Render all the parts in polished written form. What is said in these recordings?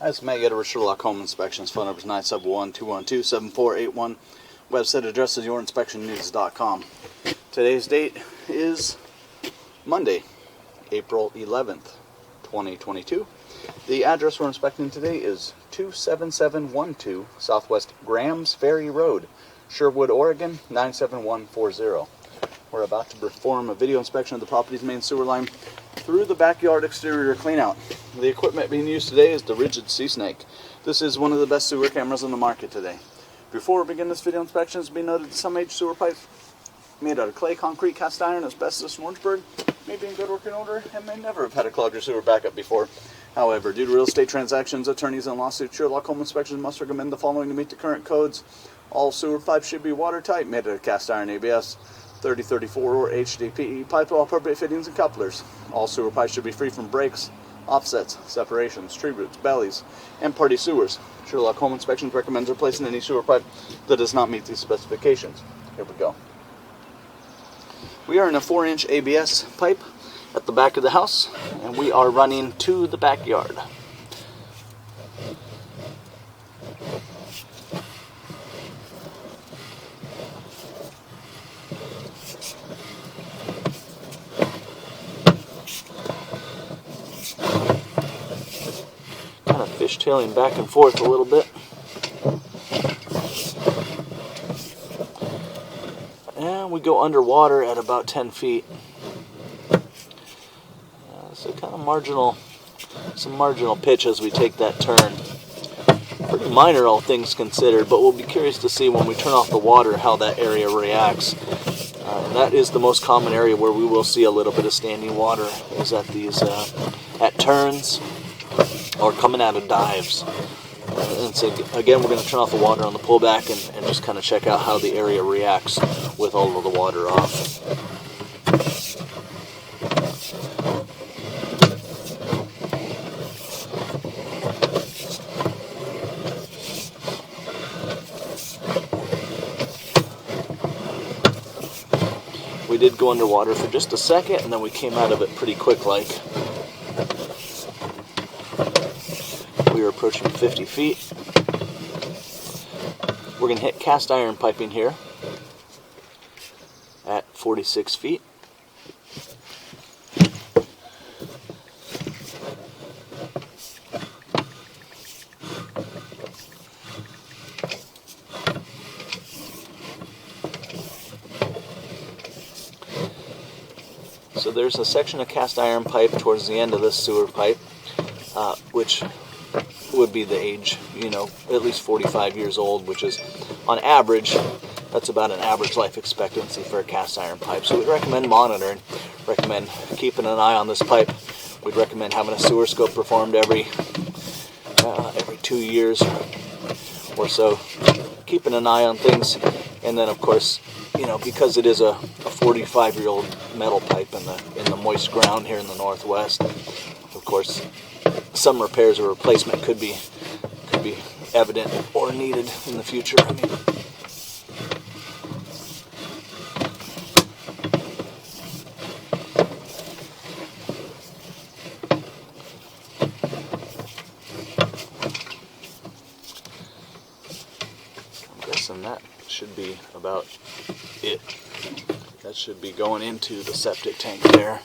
As Matt Getter with Sherlock Home Inspections. Phone number is 971-212-7481. Website address is yourinspectionnews.com. Today's date is Monday, April 11th, 2022. The address we're inspecting today is 27712 Southwest Grahams Ferry Road, Sherwood, Oregon, 97140. We're about to perform a video inspection of the property's main sewer line through the backyard exterior cleanout. The equipment being used today is the Rigid Sea Snake. This is one of the best sewer cameras on the market today. Before we begin this video inspection, it's been noted that some aged sewer pipes made out of clay, concrete, cast iron, asbestos, and Orangeburg may be in good working order and may never have had a clogged or sewer backup before. However, due to real estate transactions, attorneys, and lawsuits, Sherlock Home Inspections must recommend the following to meet the current codes. All sewer pipes should be watertight, made out of cast iron ABS, 3034 or HDPE pipe with all appropriate fittings and couplers. All sewer pipes should be free from breaks, offsets, separations, tree roots, bellies, and party sewers. Sherlock Home Inspections recommends replacing any sewer pipe that does not meet these specifications. Here we go. We are in a 4-inch ABS pipe at the back of the house, and we are running to the backyard. Kind of fishtailing back and forth a little bit. And we go underwater at about 10 feet. So kind of some marginal pitch as we take that turn. Pretty minor, all things considered, but we'll be curious to see when we turn off the water how that area reacts. And that is the most common area where we will see a little bit of standing water, is at these at turns or coming out of dives. And so again, we're going to turn off the water on the pullback and just kind of check out how the area reacts with all of the water off. We did go underwater for just a second, and then we came out of it pretty quick like. We were approaching 50 feet. We're going to hit cast iron piping here at 46 feet. So there's a section of cast iron pipe towards the end of this sewer pipe, which would be the age, at least 45 years old, which is, on average, that's about an average life expectancy for a cast iron pipe. So we'd recommend monitoring, recommend keeping an eye on this pipe. We'd recommend having a sewer scope performed every 2 years or so, keeping an eye on things. And then, of course, because it is a 45-year-old metal pipe in the moist ground here in the Northwest, of course, some repairs or replacement could be evident or needed in the future. I'm guessing that should be about it. That should be going into the septic tank there.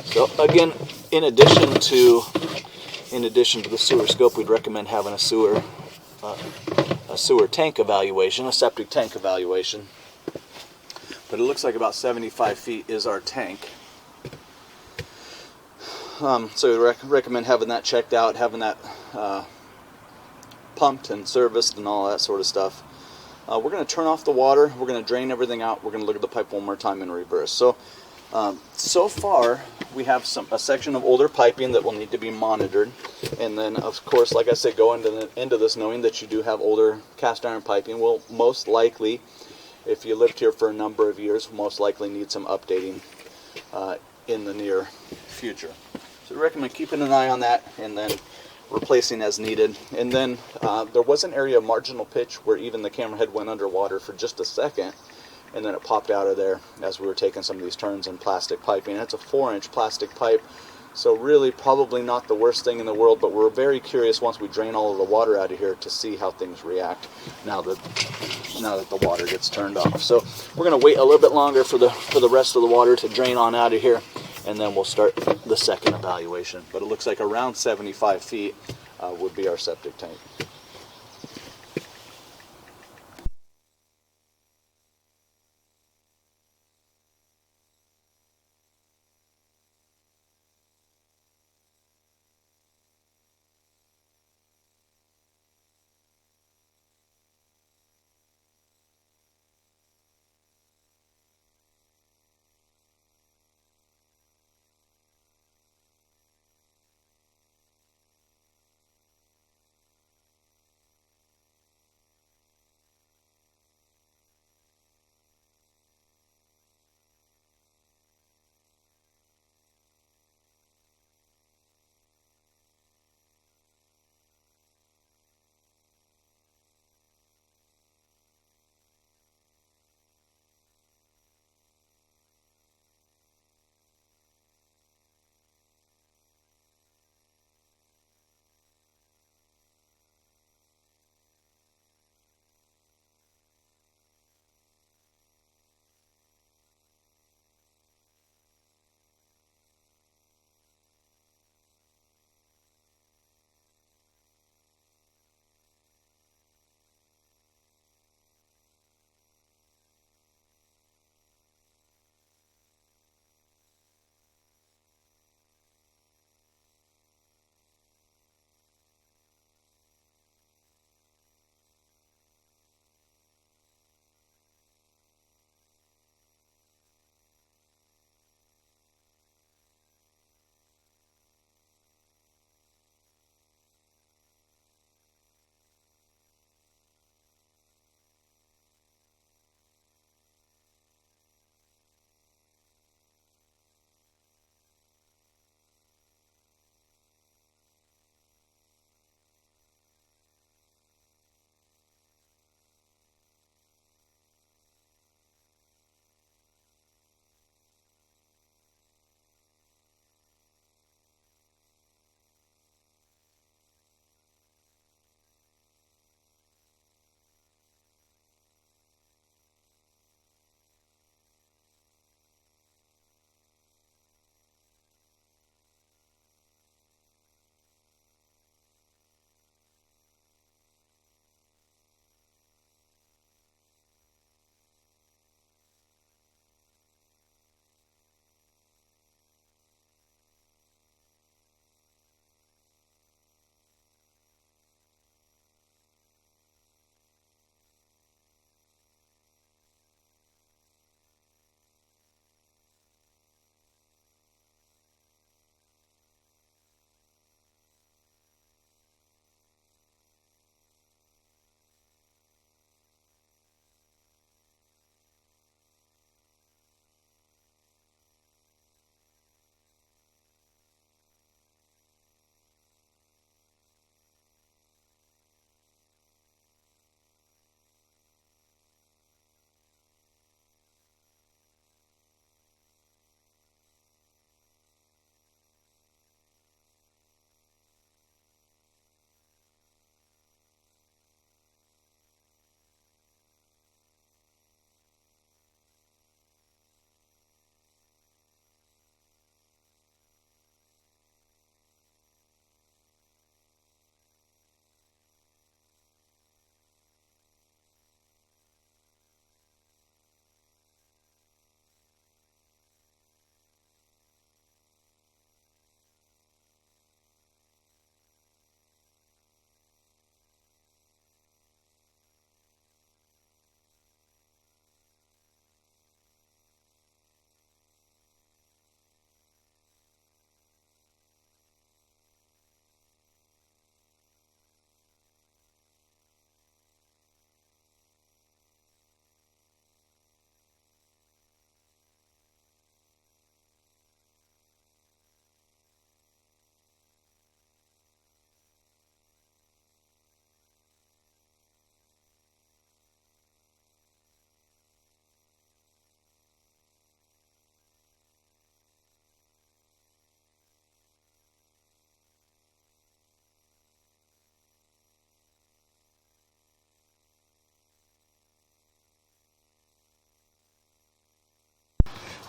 So again, in addition to the sewer scope, we'd recommend having a sewer tank evaluation, a septic tank evaluation. But it looks like about 75 feet is our tank. So we recommend having that checked out, having that pumped and serviced and all that sort of stuff. We're going to turn off the water. We're going to drain everything out. We're going to look at the pipe one more time in reverse. So far, we have a section of older piping that will need to be monitored. And then, of course, like I said, go into this knowing that you do have older cast iron piping. Will most likely, if you lived here for a number of years, most likely need some updating in the near future. So we recommend keeping an eye on that and then replacing as needed. And then there was an area of marginal pitch where even the camera head went underwater for just a second, and then it popped out of there as we were taking some of these turns in plastic piping. It's a 4-inch plastic pipe So really probably not the worst thing in the world, but we're very curious once we drain all of the water out of here to see how things react now that the water gets turned off. So we're going to wait a little bit longer for the rest of the water to drain on out of here, and then we'll start the second evaluation. But it looks like around 75 feet would be our septic tank.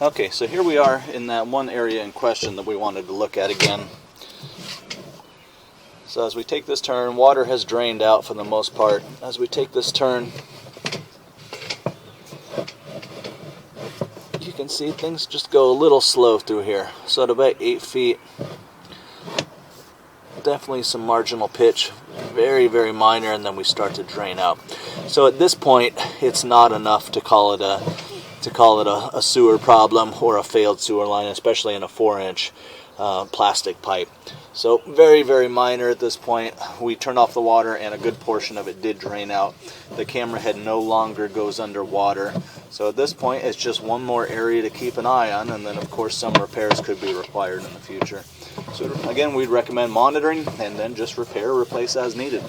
Okay, so here we are in that one area in question that we wanted to look at again. So as we take this turn, water has drained out for the most part. As we take this turn, you can see things just go a little slow through here. So at about 8 feet, definitely some marginal pitch, very, very minor, and then we start to drain out. So at this point, it's not enough to call it a sewer problem or a failed sewer line, especially in a 4-inch plastic pipe. So very, very minor at this point. We turned off the water and a good portion of it did drain out. The camera head no longer goes underwater. So at this point it's just one more area to keep an eye on, and then of course some repairs could be required in the future. So again, we'd recommend monitoring and then just repair or replace as needed.